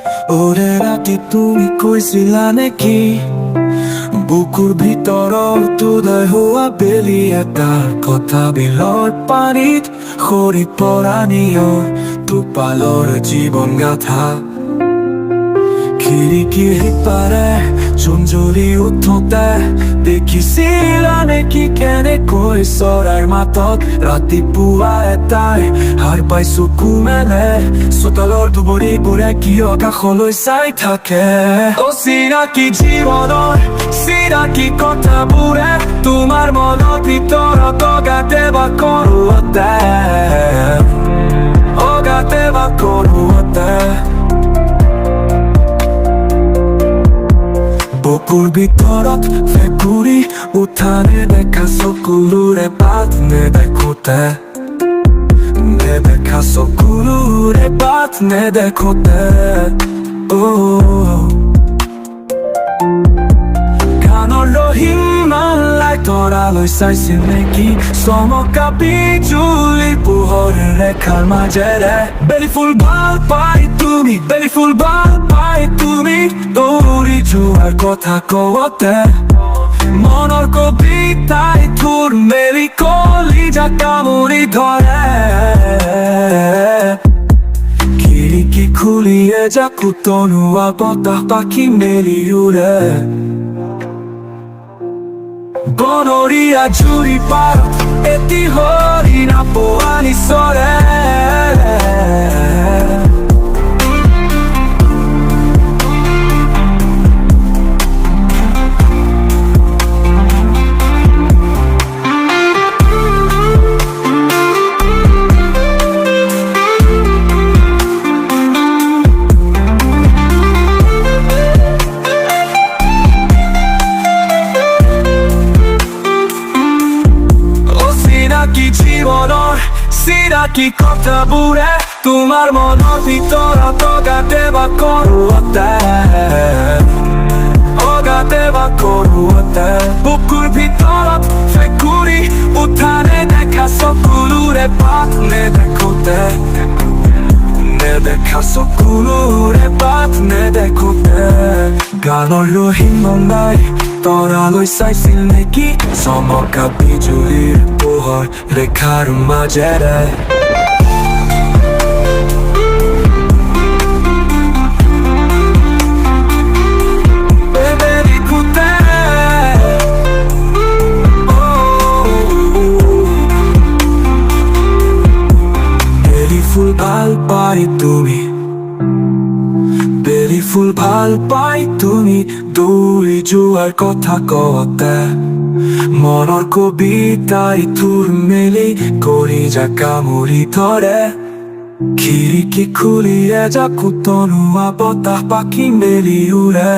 Ure Rati তুমি কইছিলা নেকি বুকুর ভিতৰ উদয় হোৱা বেলি এটাৰ কথা বিলৰ পানীত সৰি পৰা নিয়ৰ টোপালৰ জীৱন গাথা খিৰিকীৰ সিপাৰে জোন জ্বলি উঠোতে দেখিছিলা নেকি কেনেকৈ চৰাইৰ মাতত ৰাতিপুৱা এটাই সাৰ পাই চকু মেলে চোতালৰ দুবৰিবোৰে কিয় কাষলৈ চাই থাকে অচিনাকি জীৱনৰ চিনাকি কথাবোৰে তোমাৰ মনৰ ভিতৰত অগাতে বা কৰোঁতে বুকুৰ ভিতৰত ফেকুৰি উঠা নেদেখা চকুলোৰে বাট নেদেখোতে কাণৰ ৰহিমান লাই তৰালৈ চাইছিল নেকি চমকা বিজুলীৰ পোহৰ ৰেখাৰ মাজেৰে বেলি ফুল ভাল পাই তুমি দৌৰি যোৱাৰ কথা কওঁতে মনৰ কবিতাই থোৰ মেলি কলিজা কামুৰি ধৰে খিৰিকী খুলিয়ে জাকো তনুৱা বতাহ পাখি মেলি উৰে বনৰীয়া জুৰি পাৰত এটি হৰিণা পোৱালি চৰে জীৱনৰ চিনাকি কথাবোৰে তোমাৰ মনৰ ভিতৰত অগাতে বা কৰোঁতে বুকুৰ ভিতৰত ফেকুৰি উঠা নেদেখা চকুলোৰে বাট নেদেখোতে গানৰ ৰহিম মন্দাই তৰালৈ চাইছিল নেকি চমকা বিজুলীৰ পোহৰ ৰেখাৰ মাজেৰে বেলি ফুল ভাল পাই তুমি দৌৰি যোৱাৰ কথা কওঁতে মনৰ কবিতাই থোৰ মেলি কলিজা কামুৰি ধৰে খিৰিকী খুলিয়ে জাকো তনুৱা বতাহ পাখি মেলি উৰে